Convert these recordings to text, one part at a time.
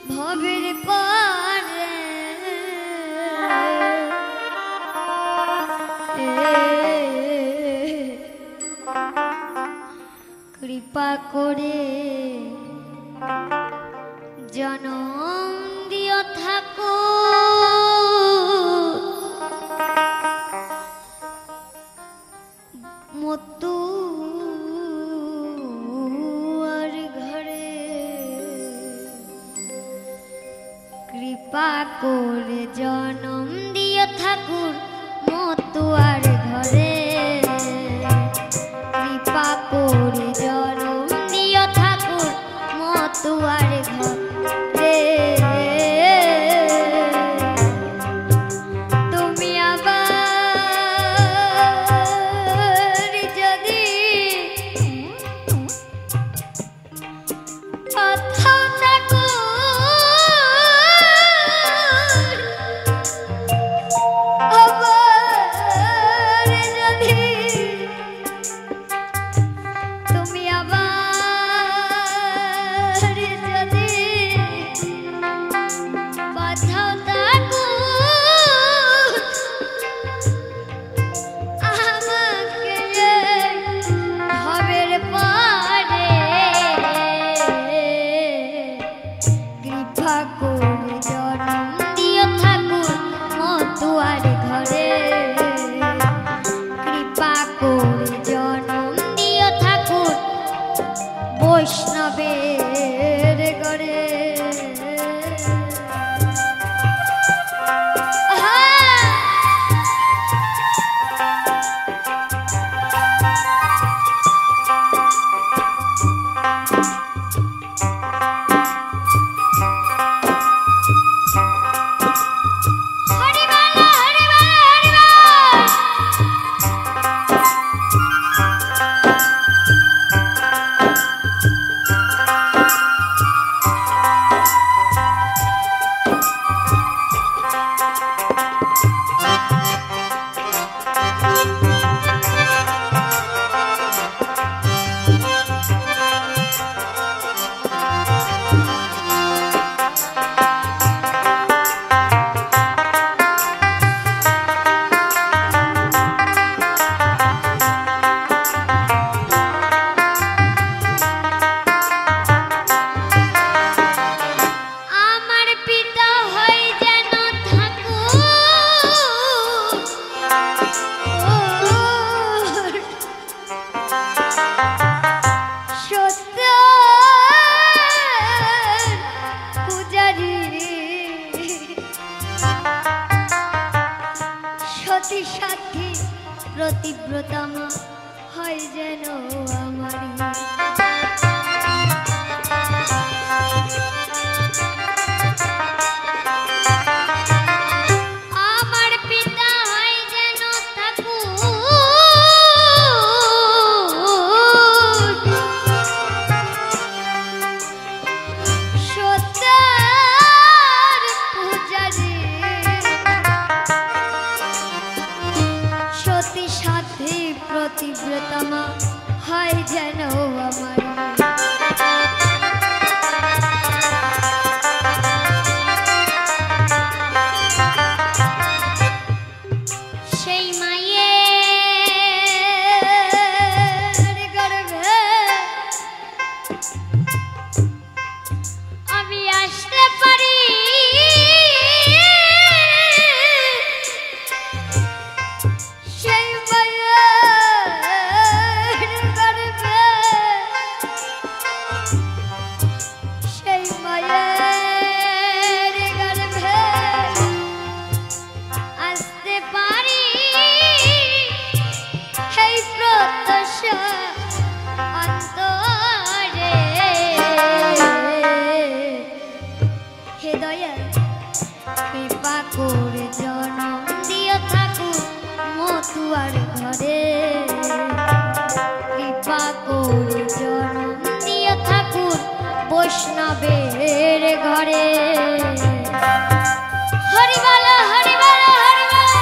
ভবের পারে কৃপা করে জনম দিও থাকো মতু আর ঘরে কৃপা করে জনম দিও ঠাকুর মতুয়ার ঘরে কৃপা করে জনম দিও ঠাকুর মতুয়ার ঘরে তুমি আবার যদি কোথাও থাকো আবার যদি তুমি আবার যদি কোথাও থাকো আমাকে ভবের পারে কৃপা করে জনম দিও ঠাকুর মতুয়ার ঘরে কৃপা করে জনম দিও ঠাকুর বৈষ্ণবের ঘরে সতী সাথী প্রতিব্রতামা হয় যেন আমারি আমার পিতা হয় যেন ঠাকুর সত্যার পূজারী সতী সাথী প্রতিব্রতামা হয় যেন আমার সেই মায়ের গর্ভে আমি আসতে পারি সেই মায়ের গর্ভে সেই মায়ের গর্ভে আসতে পারি সেই প্রত্যাশা অন্তরে হে দয়াল কৃপা করে জনম দিও ঠাকুর মতুয়ার ঘরে কৃপা করে জনম দিও ঠাকুর বৈষ্ণবের ঘরে হরিবল হরিবল হরিবল হরিবল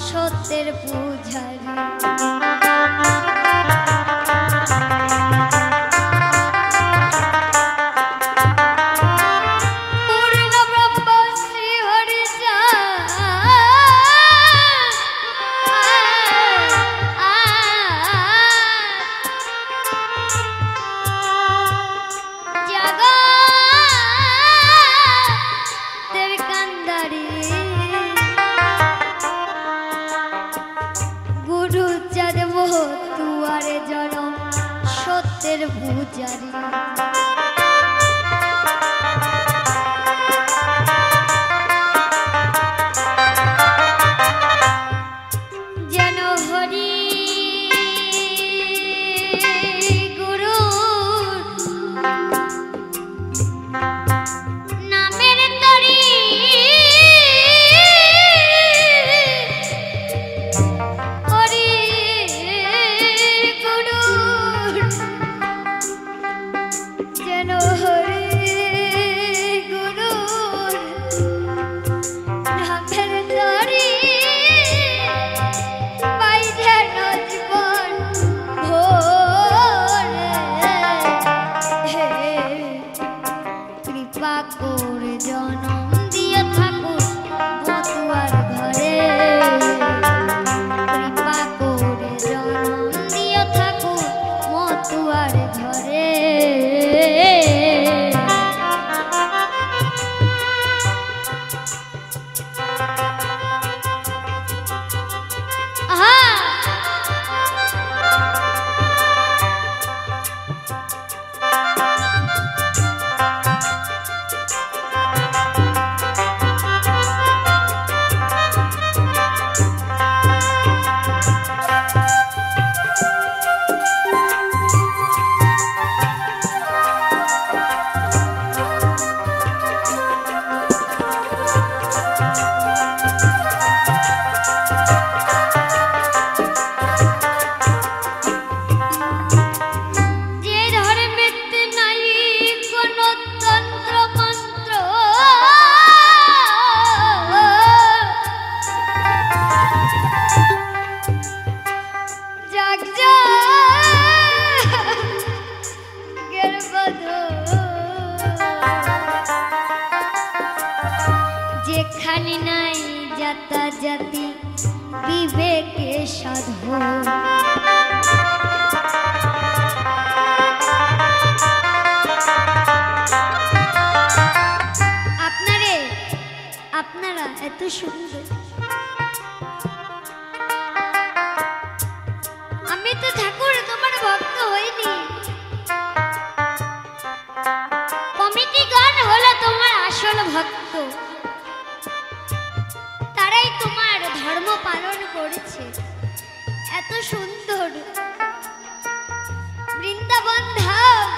সত্যের পূজারি সত্যের পূজারি যেন হরি গুরু নামের তরি করে জনম দিয়ে থাকুক মতুয়ার ঘরে কৃপা করে জনম দিয়ে থাকুক মতুয়ার ঘরে যেখানে নাই জাতা জাতি বিবেকে সাধু আপনারা এত সুন্দর আমি তো ঠাকুর তোমার ভক্ত হইনি কমিটি গান হলো তোমার আসল ভক্ত তারাই তোমার ধর্ম পালন করেছে এত সুন্দর বৃন্দাবন ধাম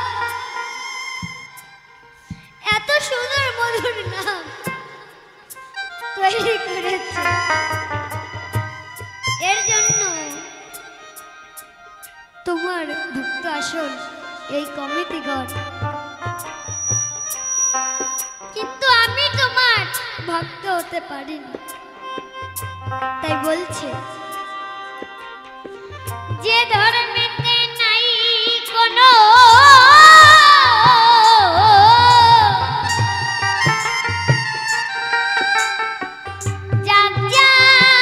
এত সুন্দর মধুর নাম তৈরি করেছে এর জন্য তোমার ভক্ত আসল এই কমিটিগণ কিন্তু আমি তোমার ভক্ত হতে পারিনি তাই বলছে যে ধর্মেতে নাই কোনো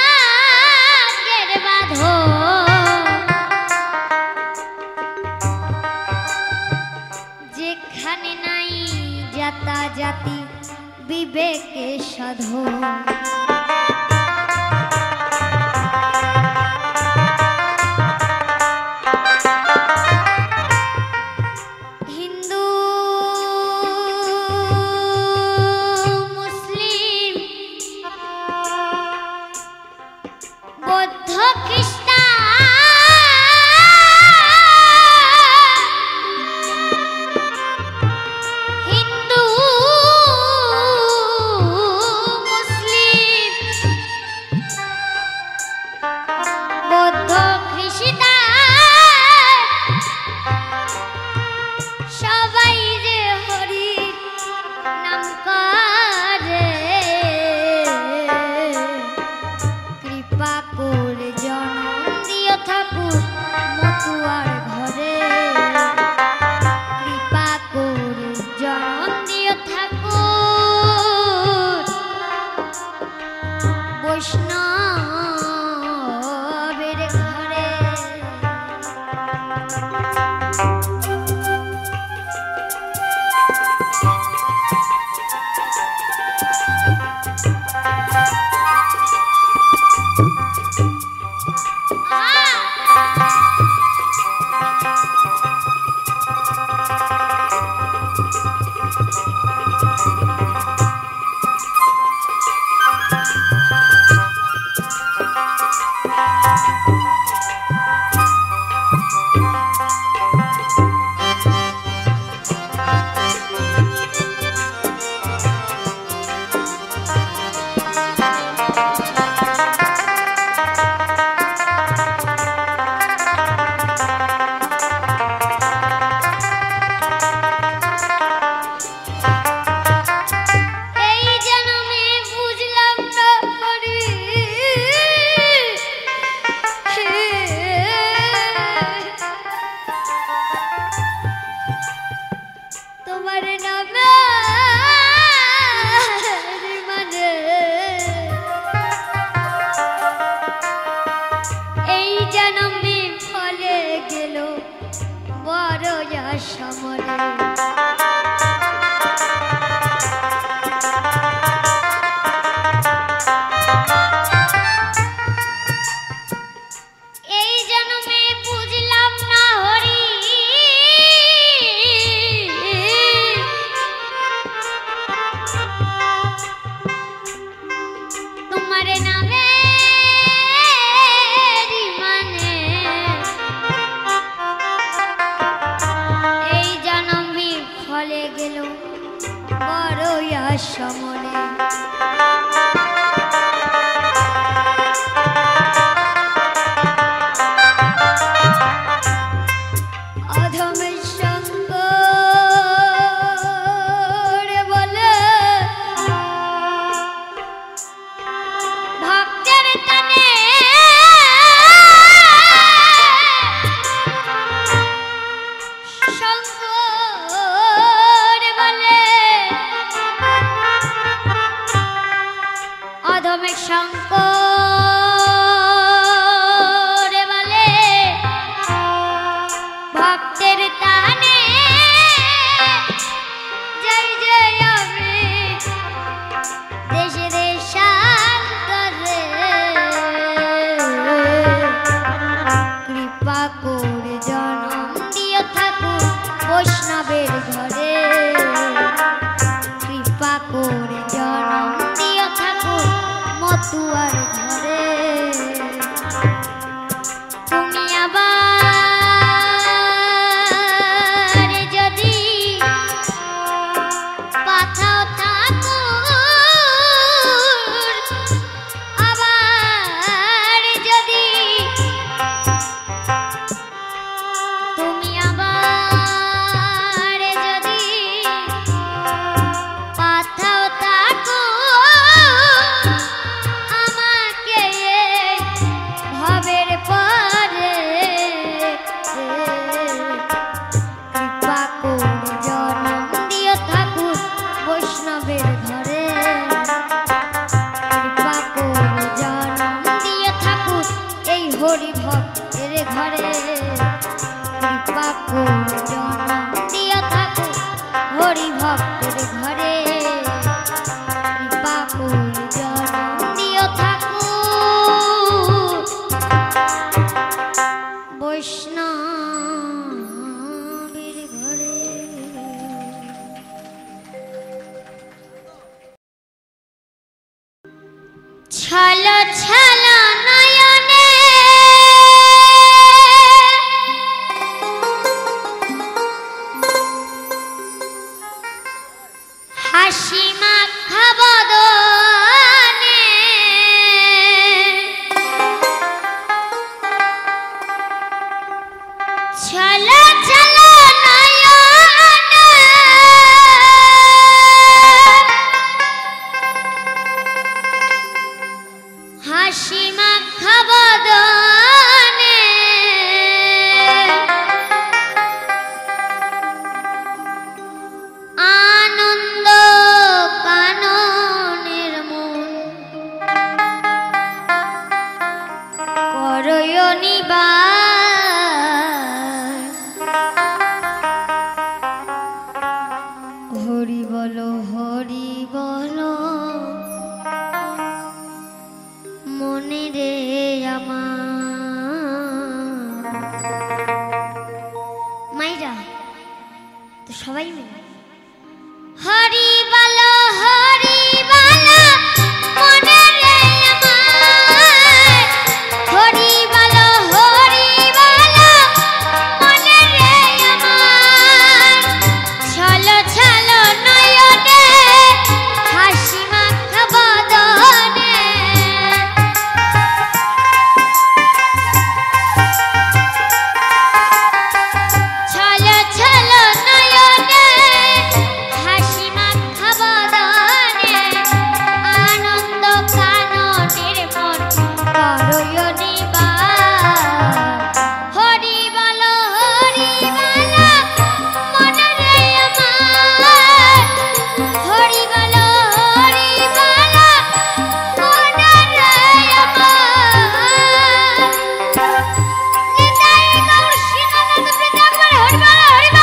জাগের বাঁধন, যেখানে নাই জাতা জাতি বিবেকে সাধন, হিন্দু মুসলিম বৌদ্ধ খ্রিস্টান, হিন্দু মুসলিম বৌদ্ধ খ্রিস্টান সবাই যে হরি নাম করে, কৃপা করে জন্ম দিও ঠাকুর মতুয়ার ঘরে, কৃপা করে জন্ম দিও ঠাকুর বৈষ্ণবের ঘরে। সমনে অধমের সঙ্গ বলে ভক্তের টানে সঙ্গ বলে ঘরে কৃপা করে জনম দিয়া থাকো হরি ভক্তের ঘরে কৃপা করে জনম দিয়া থাকো বৈষ্ণবের ঘরে। ছল ছল নয়নে হাসি মাখা বদনে ছল ছল নয়নে হাসি মাখা বদনে আনন্দ কাননের মন করয় নিবাস হরি বলো মনে রে আমার মাইরা তো সবাই মিলে হরি বলো মনে রে আমার হরি বলো মনে রে আমার ছল ছল নয়নে হাসি মাখা বদনে ছল ছল নয়নে হাসি মাখা বদনে আনন্দ কাননের মন করয় নিবাস হরি বলো মনে রে আমার হরি বলো মনে রে আমার নিতাই গৌর সিংহানন্দ বৃন্দাবন হরি বল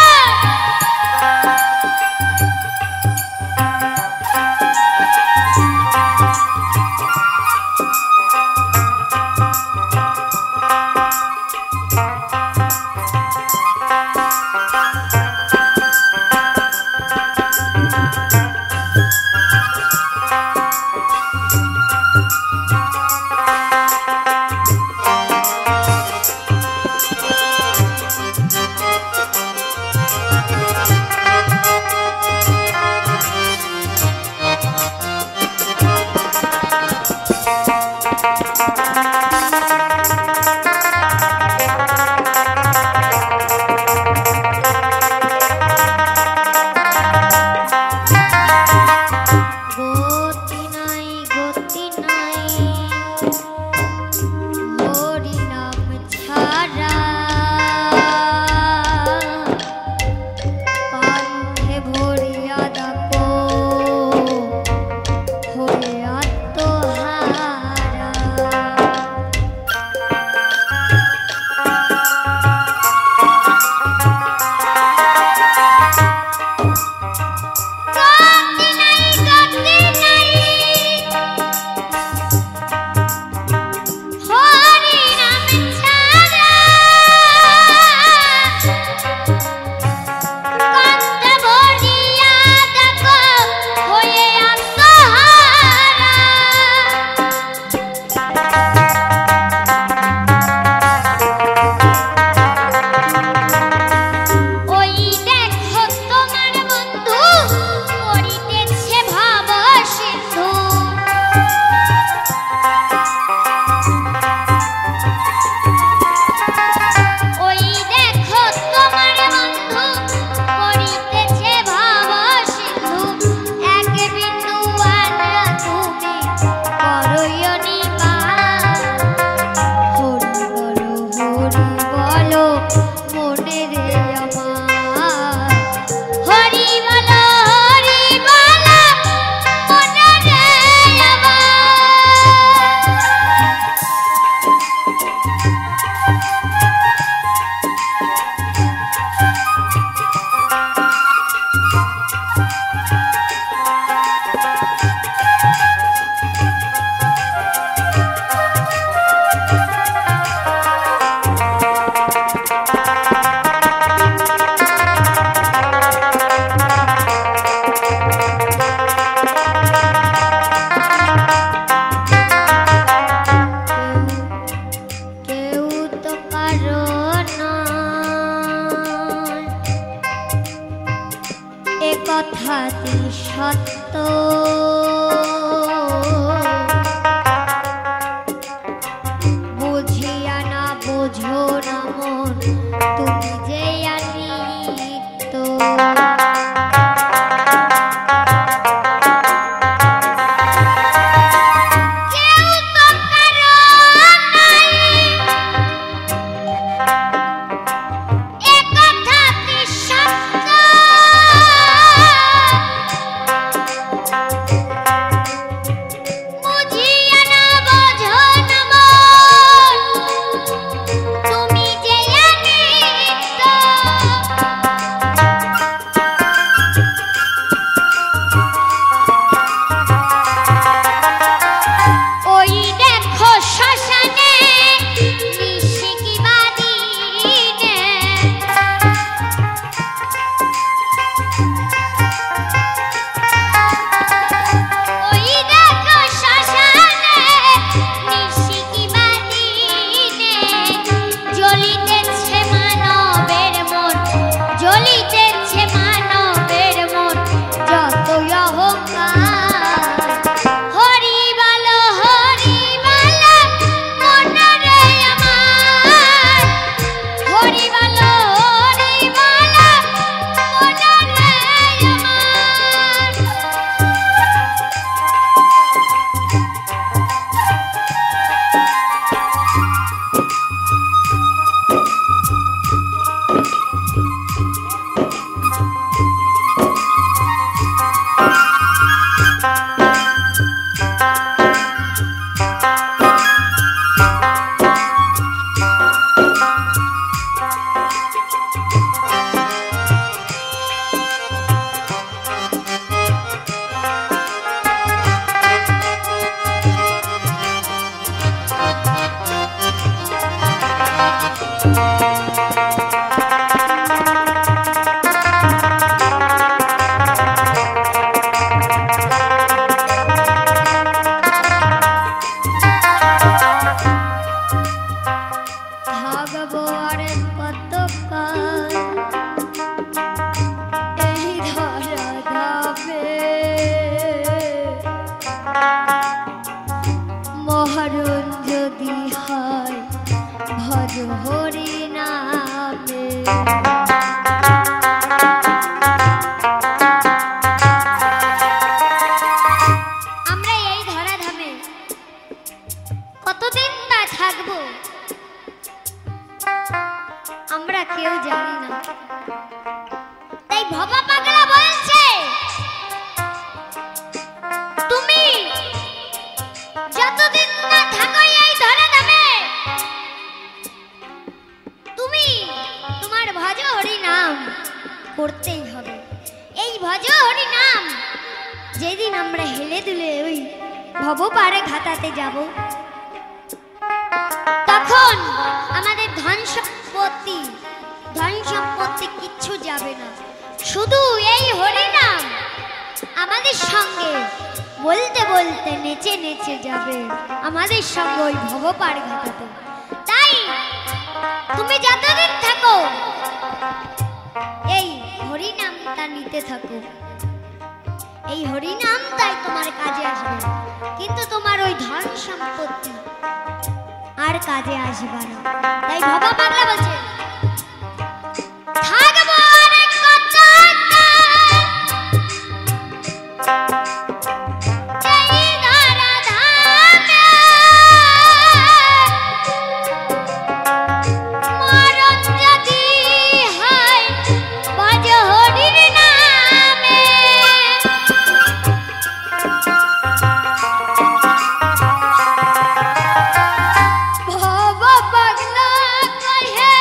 গতি নাই হরি নাম ছাড়া কণ্ঠে ভরিয়া ডাকো হরি আত্মহারা হরি নাম ছাড়া কণ্ঠে ভরিয়া ডাকো হরি আত্মহারা ওই দেখো তোমার বন্ধু করিতেছে ভাব সিন্ধু ওই দেখো তোমার বন্ধু করিতেছে ভাব সিন্ধু এক বিন্দু আনা তুমি করয় নিবাস হরি বলো মনে রে আমার হরি বলো মনে রে আমার কথাটি সত্য বুঝিয়া না বোঝো না মন তুমি যে নিত্য আমরা কেউ জানি না। তাই ভবা পাগলা বলছে তুমি যতদিন না থাকো এই ধরা ধামে তুমি তোমার ভজ হরি নাম করতেই হবে। এই ভজ হরি নাম যেদিন আমরা হেলে দুলে ওই ভব পারে ঘাটাতে যাব তখন আমাদের ধন সম্পত্তি কিচ্ছু যাবে না, শুধু এই হরি নাম আমাদের সঙ্গে বলতে বলতে নেচে নেচে যাবে আমাদের সঙ্গে ওই ভব পার ঘাটাতে। তাই তুমি যতদিন থাকো এই হরি নামটা নিতে থাকো, এই হরি নাম তাই তোমার কাজে আসবে, কিন্তু তোমার ওই ধন সম্পত্তি আর কাজে আসবে না। তাই ভবা পাগলা বলছে থাকবো অনেক কথা এই ধরা ধামে, মরণ যদি হয় ভজ হরির নামে। ভবা পাগলা কহে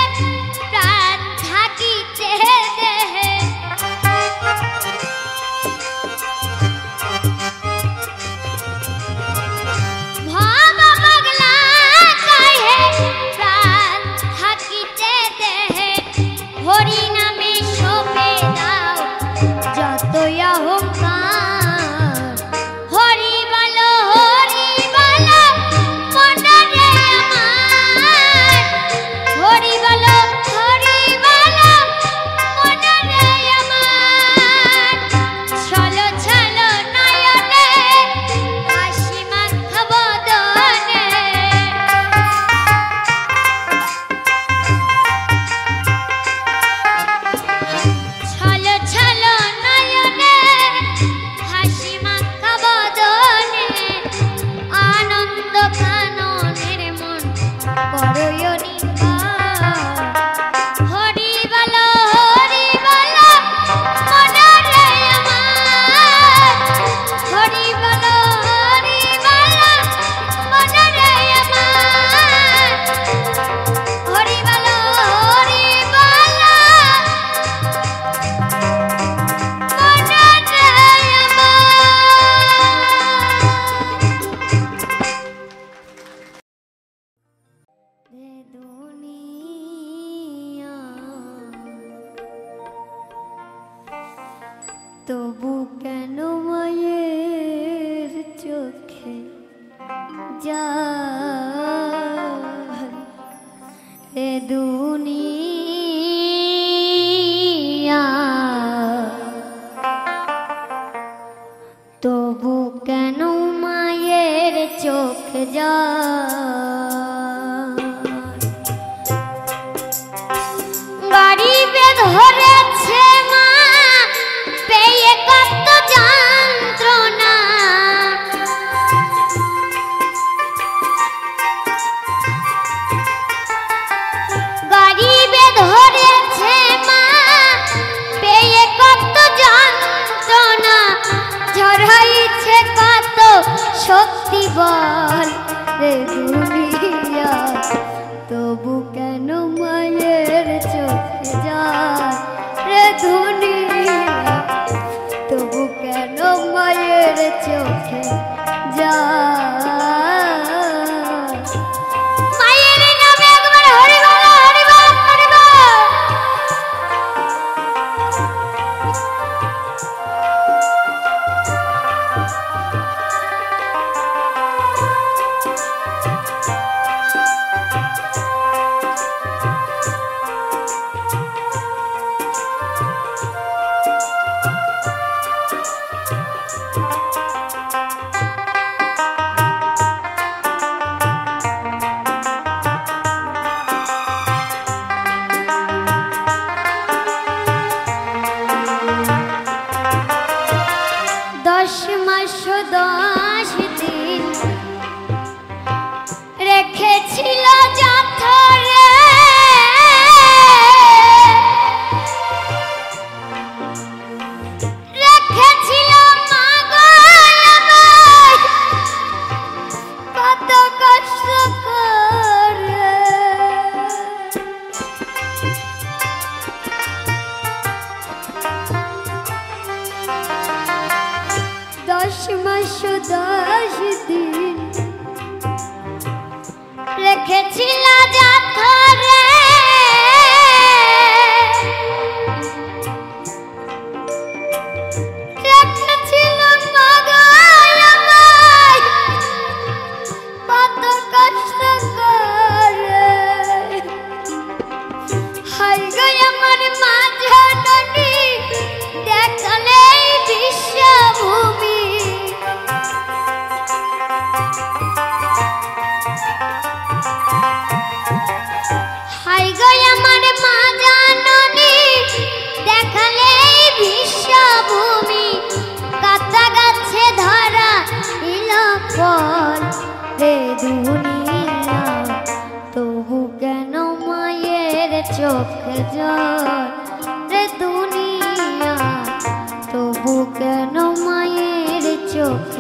তবু কেন মায়ের চোখে যায় দুনিয়া, তবু কেন মায়ের চোখ যায়। গরিবে ধরেছে মা পেয়ে কত যন্ত্রণা, গরিবে ধরেছে মা পেয়ে কত যন্ত্রণা, ঝরাইছে কত শক্তি বল রে দুনিয়া, তবু কেন মায়ের চোখে যায় রে দুনিয়া, তবু কেন মায়ের চোখে যায়। মায়ের নামে একবার হরি বল হরি বল হরি বল। দশ মাস 10 দিন রেখেছিল জাথরে, রেখেছিল মাগল কত কষ্ট করে। 10 মাস 10 দিন রেখেছিল জাথরে, রেখেছিল মাগল কত কষ্ট করে। হাই গো আমার মা জননী দেখলে বিশ্বভূমি, হাই গো আমার মা জননী দেখলে বিশ্বভূমি, কাটা গাছে ধরা দিল ফল রে দুনিয়া, তবু কেন মায়ের চোখ জল রে দুনিয়া, তবু কেন মায়ের চোখ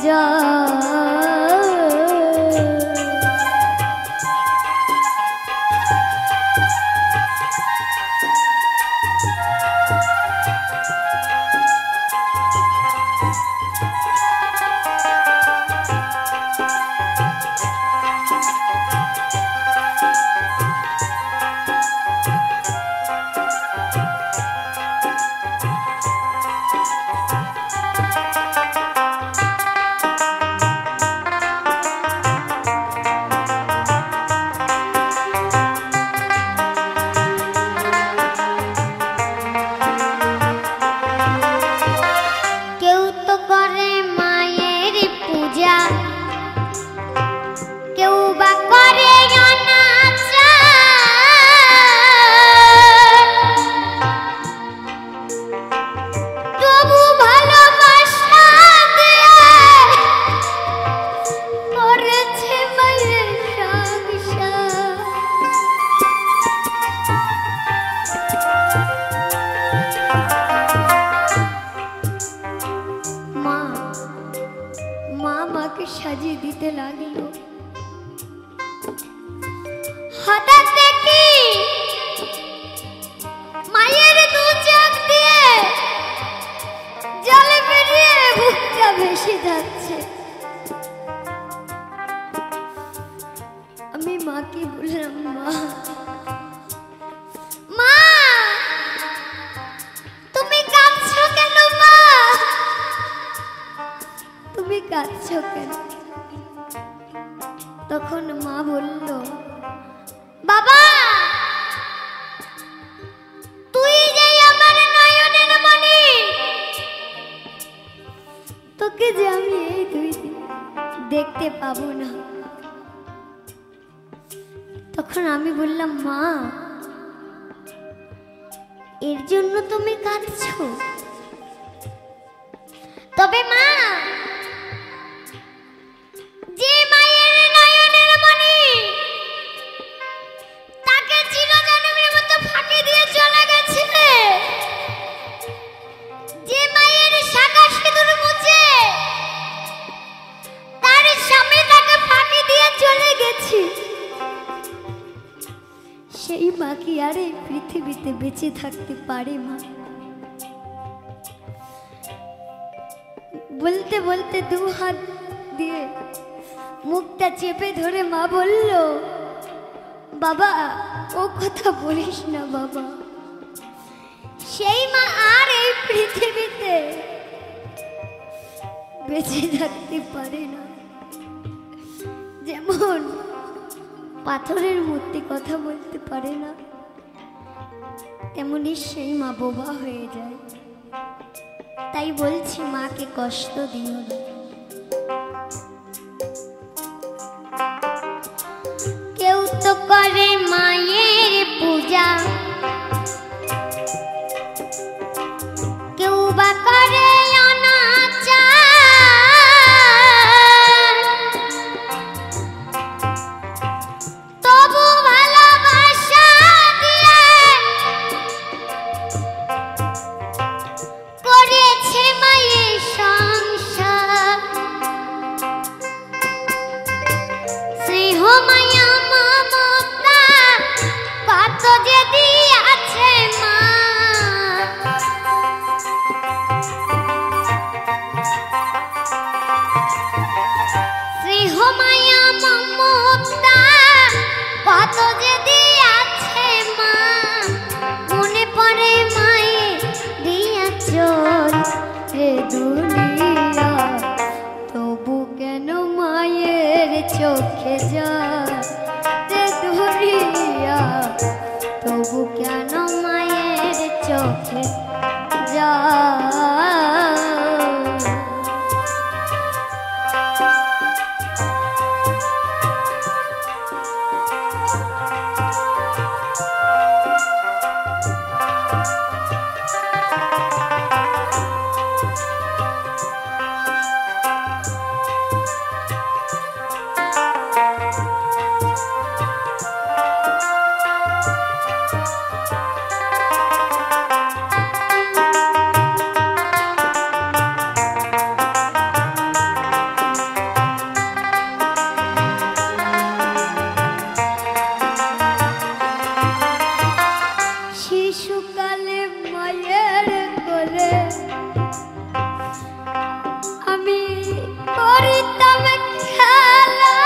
জল। দেখতে পাবো না। তখন আমি বললাম, মা এর জন্য তুমি কাঁদছো? তবে মা, যে মায়ের নয়নের মণি তাকে চিরজন্মের মতো ফাঁকি দিয়ে চলে গেছে, যে মায়ের শাখা সিঁদুর মুছে তার স্বামী তাকে ফাঁকি দিয়ে চলে গেছে, সেই মা কি আর এই পৃথিবীতে বেঁচে থাকতে পারে? মা বলতে বলতে দু হাত দিয়ে মুখটা চেপে ধরে মা বলল, বাবা ও কথা বলিস না বাবা, সেই মা আর এই পৃথিবীতে বেঁচে থাকতে পারে না। যেমন পাথরের মূর্তি কথা বলতে পারে না, তেমনি সেই মা বোবা হয়ে যায়। তাই বলছি মাকে কষ্ট দিও না। কেউ তো করে মায়ের পূজা, কেউ বা করে অনাচার, তবু ভালোবাসা দিয়ে করেছে মায়ের সংসার। স্নেহ মায়া মমতা কত যে দিয়েছে মা, স্নেহ মায়া মমতা কত যে দিয়েছে মা। মনে পড়ে মায়ের দিয়া চল রে দুনিয়া, তবু কেন মায়ের চোখে যায় রে দুনিয়া, তবু কেন মায়ের চোখে যায়। শিশুকালে মায়ের কোলে আমি করিতাম খেলা,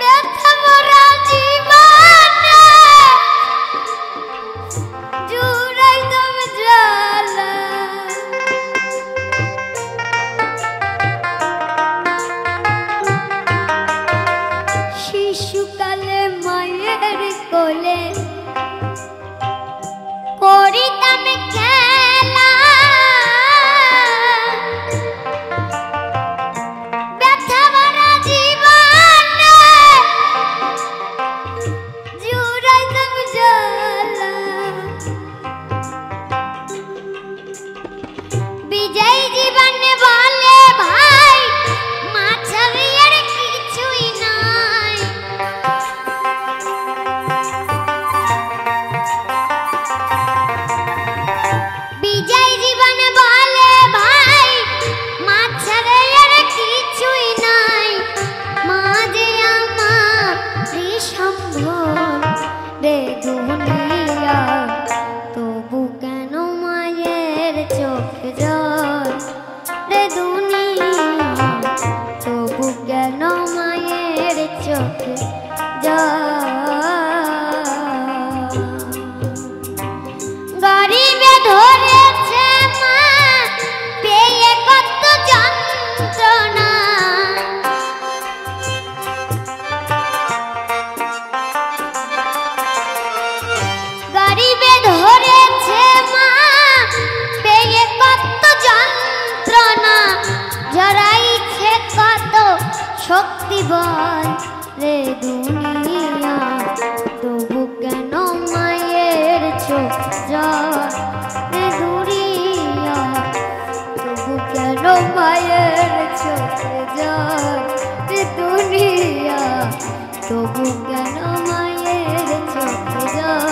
ব্যথা ভরা জীবনে জুড়াইতাম জ্বালা। শিশুকালে মায়ের কোলে করিতাম খেলা, ব্যথা ভরা জীবনে জুড়াইতাম জ্বালা। বিজয় জীবনে বলে ভাই মা ছাড়া আর কিছুই নাই, বিজয় জীবনে বলে ভাই মা ছাড়া আর কিছুই নাই। মা যে আমার সম্ভব রে দুনিয়া, তবু কেন মায়ের চোখে যায় রে দুনিয়া, তবু কেন মায়ের চোখে যায়। গরিবে ধরেছে মা পেয়ে কত যন্ত্রণা, গরিবে ধরেছে মা পেয়ে কত শক্তিবান রে দুনিয়া, তবু কেন মায়ের চোখ যায় রে দুনিয়া, তবু কেন মায়ের চোখ যায় রে দুনিয়া, তবু কেন মায়ের চোখ যায়।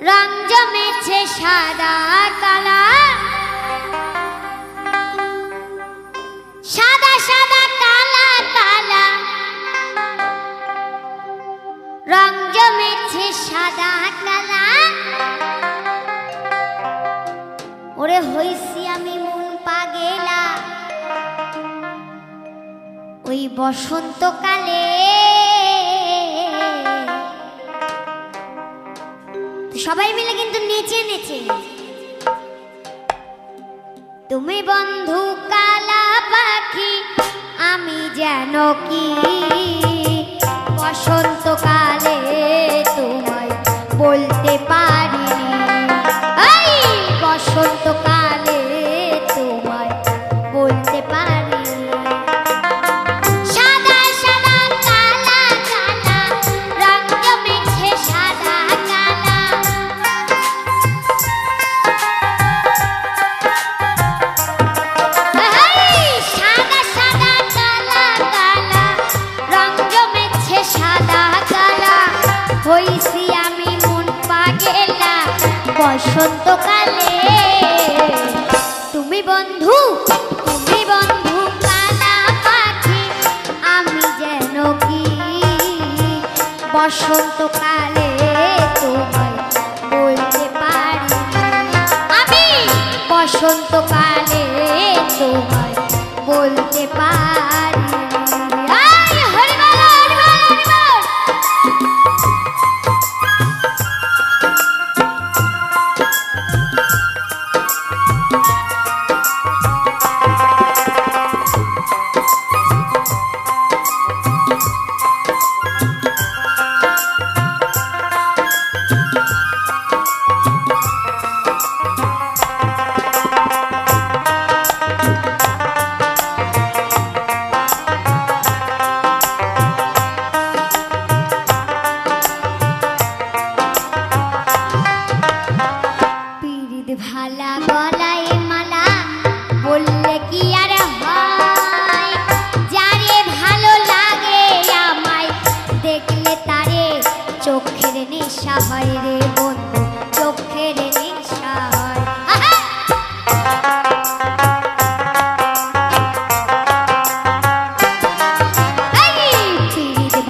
রং জমেছে সাদা কালা, সাদা সাদা কালা কালা, রং জমেছে সাদা কালা। ওরে হইছি আমি মন পাগেলা ওই বসন্তকালে, সবাই মিলে কিন্তু নেচে নেচে। তুমি বন্ধু কালা পাখি আমি যেন কি, বসন্তকালে তোমায় বলতে পারিনি, এই বসন্তকালে তোমায় বলতে পারিনি। সাদা সাদা কালা কালা, রং জমেছে সাদা কালা, সাদা সাদা কালা কালা, রং জমেছে সাদা কালা। হইছি আমি মন পাগেলা বসন্তকালে। তুমি বন্ধু কালা পাখি আমি যেন কি, বসন্তকালে তোমায় বলতে পারি, আমি বসন্তকালে তোমায় বলতে পারি। ভালা গলায় মালা বললে কি আর হয়, যারে ভালো লাগে আমায় দেখলে তারে চোখের নেশা হয় রে বন্ধু, চোখের নেশা হয়।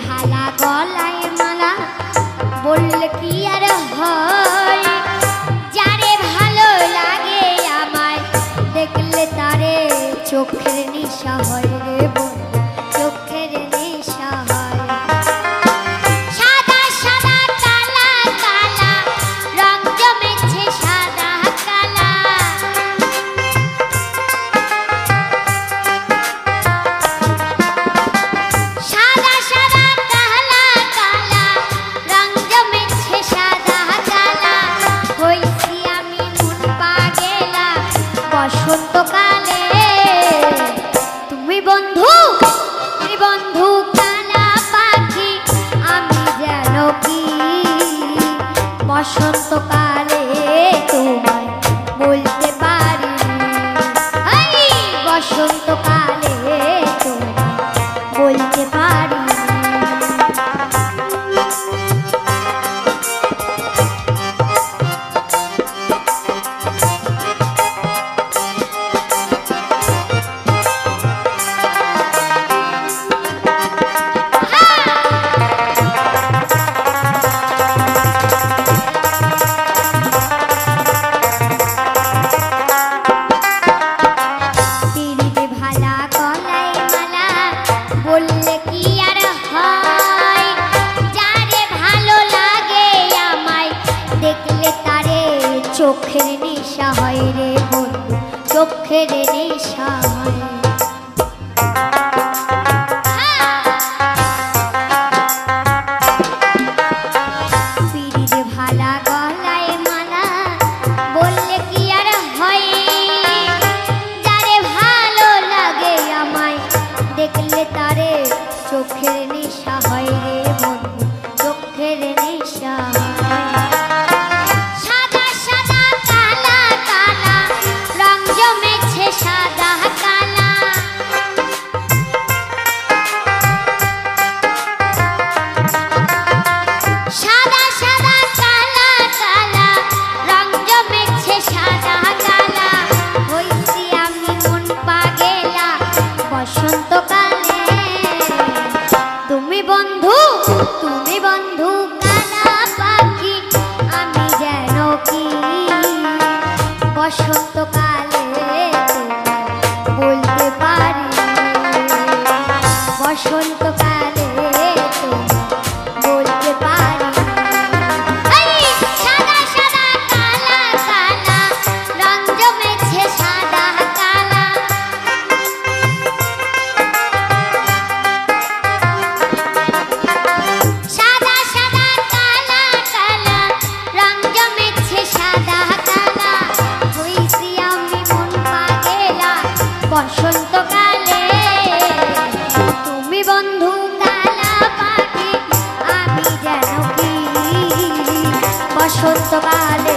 ভালা গলায় মালা বললে কি আর হয়, দেখলে তারে চোখের নেশা হয় রে বন্ধু, চোখের নেশা হয়। সাদা সাদা কালা কালা, রং জমেছে সাদা কালা, সাদা সাদা কালা কালা, রং জমেছে সাদা কালা। হইছি আমি মন পাগেলা বসন্তকালে। তুমি বন্ধু কালা পাখি আমি যেন কি, বসন্তকালে তোমায় বলতে পারি, বসন্তকালে তোমায় বলতে পারি। হয় রে বন্ধু, চোখের নেশা হয়। চোখের নেশা হয় রে বন্ধু, চোখের নেশা। সাদা সাদা কালা কালা রং জমেছে সাদা কালা, সাদা সাদা কালা কালা রং জমেছে সাদা কালা। হইছি আমি মন পাগেলা বসন্তকালে, তুমি বন্ধু কানা পাখি, আমি যেন কি বসন্তকালে বলতে পারি, বসন্তকালে বলতে পারি। সাদা সাদা কালা কালা রং জমেছে সাদা কালা, বসন্তকালে তুমি বন্ধু কালা পাখি, আমি যেন কি বসন্তকালে